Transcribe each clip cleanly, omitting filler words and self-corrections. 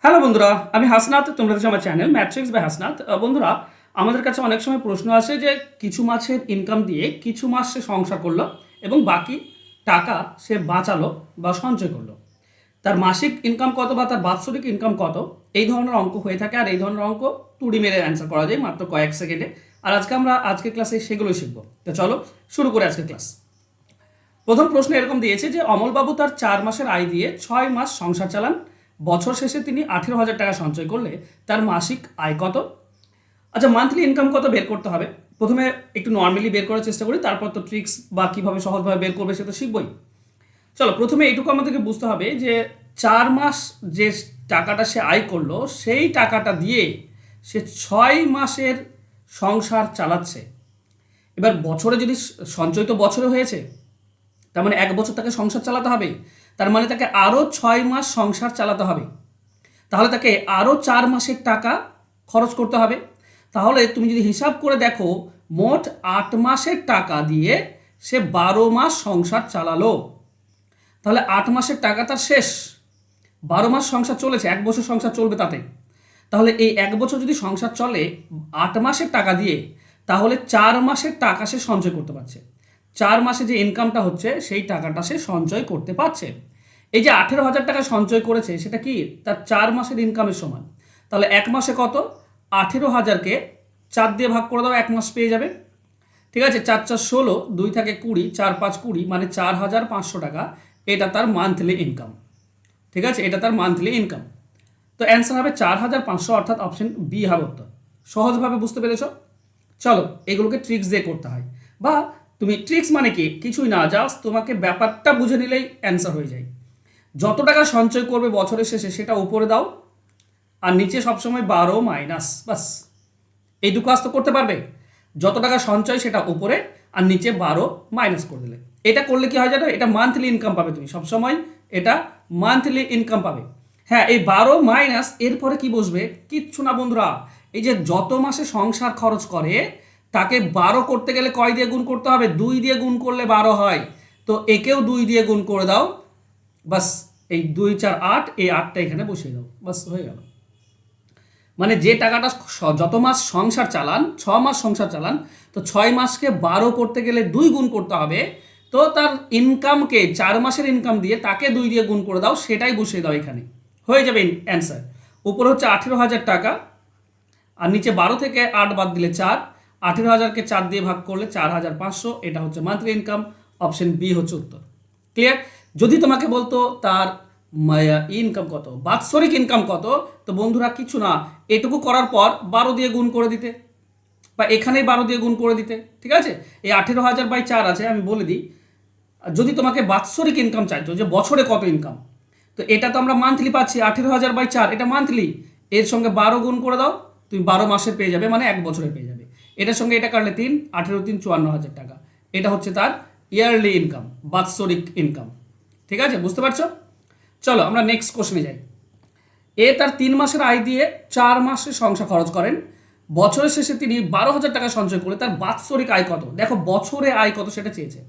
Hello বন্ধুরা, আমি হাসনাত। তোমরা হচ্ছে আমার চ্যানেল ম্যাট্রিক্স বাই হাসনাত। বন্ধুরা, আমাদের কাছে অনেক সময় প্রশ্ন আসে যে কিছু মাসের ইনকাম দিয়ে কিছু মাস সে সংসার করলো এবং বাকি টাকা সে বাঁচালো বা সঞ্চয় করলো। তার মাসিক ইনকাম কত বা তার বাৎসরিক ইনকাম কত, এই ধরনের অঙ্ক হয়ে থাকে। আর এই ধরনের অঙ্ক তুড়ি মেরে অ্যান্সার করা যায় মাত্র কয়েক সেকেন্ডে। আর আজকে ক্লাসে সেগুলোই শিখবো। তো চলো শুরু করে আজকের ক্লাস। প্রথম প্রশ্ন এরকম দিয়েছে যে অমলবাবু তার 4 মাসের আয় দিয়ে 6 মাস সংসার চালান। বছর শেষে তিনি 18,000 টাকা সঞ্চয় করলে তার মাসিক আয় কত? আচ্ছা, মান্থলি ইনকাম কত বের করতে হবে। প্রথমে একটু নর্মালি বের করার চেষ্টা করি, তারপর তো ট্রিক্স বা কীভাবে সহজভাবে বের করবে সেটা শিখবই। চলো, প্রথমে এইটুকু আমাদেরকে বুঝতে হবে যে 4 মাস যে টাকাটা সে আয় করলো সেই টাকাটা দিয়ে সে 6 মাসের সংসার চালাচ্ছে। এবার বছরে যদি সঞ্চয় তো বছরে হয়েছে, তার মানে 1 বছর তাকে সংসার চালাতে হবে। তার মানে তাকে আরও 6 মাস সংসার চালাতে হবে। তাহলে তাকে আরও 4 মাসের টাকা খরচ করতে হবে। তাহলে তুমি যদি হিসাব করে দেখো, মোট 8 মাসের টাকা দিয়ে সে 12 মাস সংসার চালালো। তাহলে 8 মাসের টাকা তার শেষ। 12 মাস সংসার চলেছে, 1 বছর সংসার চলবে তাতে। তাহলে এই 1 বছর যদি সংসার চলে 8 মাসের টাকা দিয়ে, তাহলে 4 মাসের টাকা সে সঞ্চয় করতে পারছে। 4 মাসে যে ইনকামটা হচ্ছে সেই টাকাটা সে সঞ্চয় করতে পারছে। এই যে 18,000 টাকা সঞ্চয় করেছে সেটা কি তার 4 মাসের ইনকামের সমান। তাহলে 1 মাসে কত? 18,000কে 4 দিয়ে ভাগ করে দাও, 1 মাস পেয়ে যাবে। ঠিক আছে, 4 4 16, 2 থাকে 20, 4 5 20, মানে 4,500 টাকা। এটা তার মান্থলি ইনকাম। ঠিক আছে, এটা তার মান্থলি ইনকাম। তো অ্যান্সার হবে 4,500, অর্থাৎ অপশন বি হবে উত্তর। সহজভাবে বুঝতে পেরেছ? চলো, এগুলোকে ট্রিক্স দিয়ে করতে হয়। বা তুমি ট্রিক্স মানে কি, কিছুই না, জাস্ট তোমাকে ব্যাপারটা বুঝে নিলেই অ্যান্সার হয়ে যায়। যত টাকা সঞ্চয় করবে বছরের শেষে সেটা উপরে দাও, আর নিচে সবসময় 12 মাইনাস, বাস। এইটুকু কাজ তো করতে পারবে। যত টাকা সঞ্চয় সেটা উপরে, আর নিচে 12 মাইনাস করে দিলে। এটা করলে কি হয় জানো, এটা মান্থলি ইনকাম পাবে তুমি সবসময়। এটা মান্থলি ইনকাম পাবে। হ্যাঁ, এই 12 মাইনাস এরপরে কি বসবে? কিচ্ছু না বন্ধুরা। এই যে যত মাসে সংসার খরচ করে তাকে 12 করতে গেলে কয় দিয়ে গুণ করতে হবে? 2 দিয়ে গুণ করলে 12 হয়। তো একেও 2 দিয়ে গুণ করে দাও, বাস। এই 2 4 8, এই 8টা এখানে বসিয়ে দাও, বাস হয়ে গেল। মানে যে টাকাটা যত মাস সংসার চালান, 6 মাস সংসার চালান, তো 6 মাসকে 12 করতে গেলে 2 গুণ করতে হবে। তো তার ইনকামকে 4 মাসের ইনকাম দিয়ে তাকে 2 দিয়ে গুণ করে দাও, সেটাই বসিয়ে দাও এখানে, হয়ে যাবে অ্যান্সার। উপরে হচ্ছে 18,000 টাকা, আর নিচে 12 থেকে 8 বাদ দিলে 4। 18,000কে 4 দিয়ে ভাগ করলে 4,500, এটা হচ্ছে মান্থলি ইনকাম। অপশন বি হচ্ছে উত্তর। ক্লিয়ার? যদি তোমাকে বলতো তার ইনকাম কত, বাৎসরিক ইনকাম কত, তো বন্ধুরা কিছু না, এটুকু করার পর 12 দিয়ে গুণ করে দিতে, বা এখানেই 12 দিয়ে গুণ করে দিতে। ঠিক আছে, এই 18,000/4 আছে, আমি বলে দিই। যদি তোমাকে বাৎসরিক ইনকাম চাইতো যে বছরে কত ইনকাম, তো এটা তো আমরা মান্থলি পাচ্ছি। 18,000/4 এটা মান্থলি, এর সঙ্গে 12 গুণ করে দাও, তুমি 12 মাসের পেয়ে যাবে, মানে 1 বছরে পেয়ে যাবে। এটার সঙ্গে এটা কাটলে 3, 18 3 54,000 টাকা। এটা হচ্ছে তার ইয়ারলি ইনকাম, বাৎসরিক ইনকাম। ঠিক আছে, বুঝতে পারছো? চলো আমরা নেক্সট কোশ্চেনে যাই। তার 3 মাসের আয় দিয়ে 4 মাসে সংসার খরচ করেন। বছরের শেষে তিনি 12,000 টাকা সঞ্চয় করে তার বাৎসরিক আয় কত? দেখো, বছরে আয় কত সেটা চেয়েছে।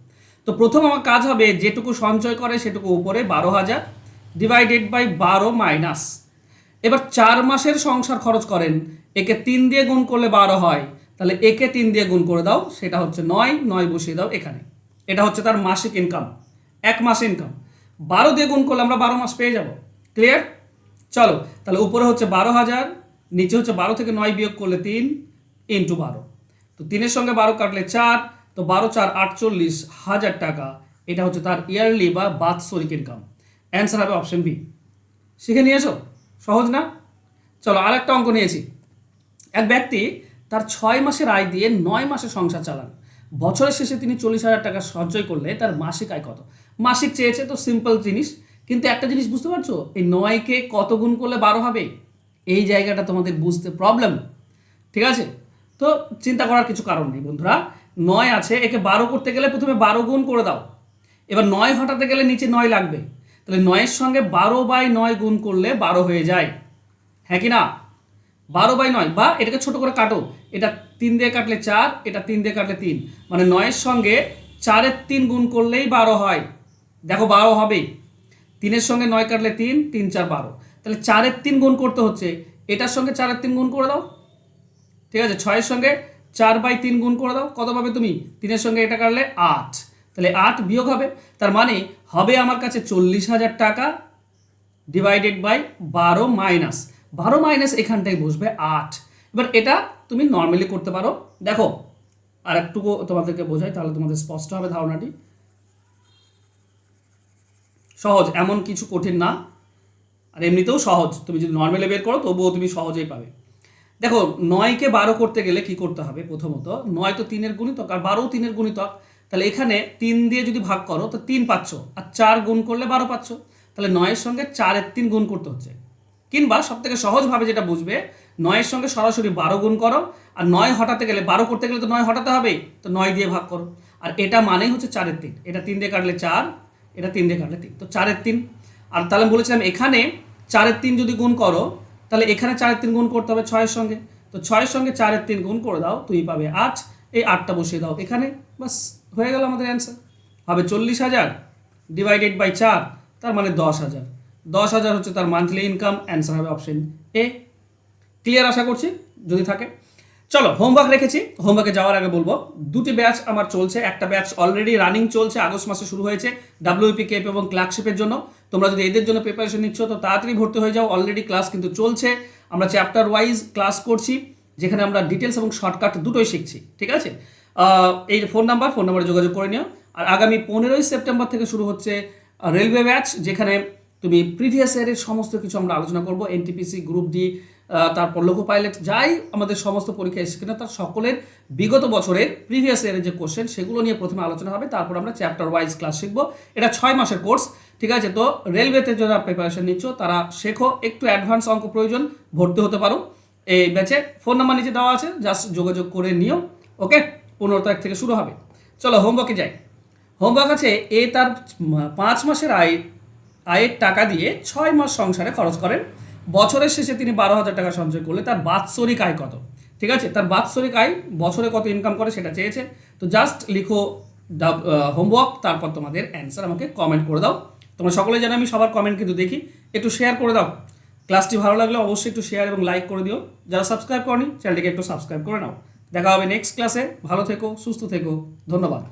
তো প্রথম আমার কাজ হবে, যেটুকু সঞ্চয় করে সেটুকু উপরে 12,000 ডিভাইডেড বাই 12 মাইনাস। এবার 4 মাসের সংসার খরচ করেন, একে 3 দিয়ে গুণ করলে 12 হয়, তাহলে একে 3 দিয়ে গুণ করে দাও, সেটা হচ্ছে 9, 9 বসিয়ে দাও এখানে। এটা হচ্ছে তার মাসিক ইনকাম, 1 মাসে ইনকাম। 12 দিয়ে গুণ করলে আমরা 12 মাস পেয়ে যাব। ক্লিয়ার? চলো, তাহলে উপরে হচ্ছে 12,000, নিচে হচ্ছে 12 থেকে 9 বিয়োগ করলে 3 ইন্টু 12। তো 3-এর সঙ্গে 12 কাটলে 4, তো 12 4 48,000 টাকা। এটা হচ্ছে তার ইয়ারলি বা বাৎসরিক ইনকাম। অ্যান্সার হবে অপশন বি। শিখে নিয়েছো? সহজ না? চলো আর একটা অঙ্ক নিয়েছি। এক ব্যক্তি তার 6 মাসের আয় দিয়ে 9 মাসে সংসার চালান। বছরের শেষে তিনি 40,000 টাকা সঞ্চয় করলে তার মাসিক আয় কত? মাসিক চেয়েছে, তো সিম্পল জিনিস। কিন্তু একটা জিনিস বুঝতে পারছো, এই 9কে কত গুণ করলে 12 হবে, এই জায়গাটা তোমাদের বুঝতে প্রবলেম। ঠিক আছে, তো চিন্তা করার কিছু কারণ নেই বন্ধুরা। 9 আছে, একে 12 করতে গেলে প্রথমে 12 গুণ করে দাও। এবার 9 হটাতে গেলে নিচে 9 লাগবে, তাহলে 9-এর সঙ্গে 12/9 গুণ করলে 12 হয়ে যায়। হ্যাঁ কি না? 12/9, বা এটাকে ছোট করে কাটো। এটা 3 দিয়ে কাটলে 4, এটা 3 দিয়ে কাটলে 3, মানে 9-এর সঙ্গে 4-এর 3 গুণ করলেই 12 হয়। দেখো 12 হবেই। 3-এর সঙ্গে 9 কাটলে 3, 3 4 12। তাহলে 4-3 গুণ করতে হচ্ছে, এটার সঙ্গে 4-3 গুণ করে দাও, ঠিক আছে। 6-এর সঙ্গে 4/3 গুণ করে দাও, কত পাবে তুমি? 3-এর সঙ্গে এটা কাটলে 8, তাহলে 8 বিয়োগ হবে, তার মানে হবে আমার কাছে 40,000 টাকা ডিভাইডেড বাই 12 মাইনাস এখানটায় বসবে 8। এবার এটা তুমি নর্মালি করতে পারো। দেখো আর একটু তোমাদেরকে বোঝাই, তাহলে তোমাদের স্পষ্ট হবে ধারণাটি। সহজ, এমন কিছু কঠিন না, আর এমনিতেও সহজ, তুমি যদি নর্মালি বের করো তবুও তুমি সহজেই পাবে। দেখো 9কে 12 করতে গেলে কি করতে হবে? প্রথমত 9 তো 3-এর গুণিতক আর 12ও 3-এর গুণিতক, তাহলে এখানে 3 দিয়ে যদি ভাগ করো তো 3 পাচ্ছ, আর 4 গুণ করলে 12 পাচ্ছ, তাহলে 9-এর সঙ্গে 4-3 গুণ করতে হচ্ছে। কিংবা সবথেকে সহজভাবে যেটা বুঝবে, 9-এর সঙ্গে সরাসরি 12 গুণ করো, আর 9 হটাতে গেলে 12 করতে গেলে তো 9 হটাতে হবে, তো 9 দিয়ে ভাগ করো, আর এটা মানেই হচ্ছে 4-3, এটা 3 দিয়ে কাটলে 4, এটা 3 দিয়ে কাটলে 3, তো 4-3। আর তাহলে আমি বলেছিলাম এখানে 4-3 যদি গুণ করো, তাহলে এখানে 4-3 গুণ করতে হবে 6-এর সঙ্গে, তো 6-এর সঙ্গে 4-3 গুণ করে দাও, তুই পাবে 8, এই 8টা বসিয়ে দাও এখানে, বাস হয়ে গেল আমাদের অ্যান্সার। হবে 40,000 ডিভাইডেড বাই 4, তার মানে 10,000, 10,000 হচ্ছে তার মান্থলি ইনকাম, অ্যান্সার হবে অপশন এ। ক্লিয়ার আশা করছি, যদি থাকে। চলো হোমওয়ার্ক রেখেছি, হোমওয়ার্কে যাওয়ার আগে বলবো, দুটি ব্যাচ আমার চলছে, একটা ব্যাচ অলরেডি রানিং চলছে, আগস্ট মাসে শুরু হয়েছে ডাব্লিউপি কেপ এবং ক্লার্কশিপের জন্য। তোমরা যদি এদের জন্য প্রিপারেশন নিচ্ছ তো তাড়াতাড়ি ভর্তি হয়ে যাও, অলরেডি ক্লাস কিন্তু চলছে, আমরা চ্যাপ্টার ওয়াইজ ক্লাস করছি, যেখানে আমরা ডিটেলস এবং শর্টকাট দুটোই শিখছি, ঠিক আছে। এই ফোন নাম্বারে যোগাযোগ করে নিও। আর আগামী 15ই সেপ্টেম্বর থেকে শুরু হচ্ছে রেলওয়ে ব্যাচ, যেখানে তুমি প্রিভিয়াস ইয়ারের সমস্ত কিছু আমরা আলোচনা করব, এনটিপিসি, গ্রুপ ডি, তারপর লোকো পাইলট, যাই আমাদের সমস্ত পরীক্ষা এসেছে কিনা তার সকলের বিগত বছরের প্রিভিয়াস ইয়ারের যে কোশ্চেন সেগুলো নিয়ে প্রথমে আলোচনা হবে, তারপর আমরা চ্যাপ্টার ওয়াইজ ক্লাস শিখবো। এটা 6 মাসের কোর্স, ঠিক আছে। তো রেলওয়েতে যারা প্রিপারেশন নিচ্ছ তারা শেখো, একটু অ্যাডভান্স অঙ্ক প্রয়োজন, ভর্তি হতে পারো এই ব্যাচে। ফোন নাম্বার নিচে দেওয়া আছে, জাস্ট যোগাযোগ করে নিও, ওকে। 15 তারিখ থেকে শুরু হবে। চলো হোমওয়ার্কে যাই। হোমওয়ার্ক আছে, এ তার 5 মাসের আয়ের টাকা দিয়ে 6 মাস সংসারে খরচ করেন, বছরের শেষে তিনি 12,000 টাকা সঞ্চয় করলে তার বাৎসরিক আয় কত? ঠিক আছে, তার বাৎসরিক আয় বছরে কত ইনকাম করে সেটা চেয়েছে। তো জাস্ট লিখো হোমওয়ার্ক, তারপর তোমাদের অ্যান্সার আমাকে কমেন্ট করে দাও। তোমরা সকলে জানো আমি সবার কমেন্ট কিন্তু দেখি, একটু শেয়ার করে দাও। ক্লাসটি ভালো লাগলে অবশ্যই একটু শেয়ার এবং লাইক করে দিও। যারা সাবস্ক্রাইব করনি চ্যানেলটিকে একটু সাবস্ক্রাইব করে নাও। দেখা হবে নেক্সট ক্লাসে। ভালো থেকো, সুস্থ থেকো, ধন্যবাদ।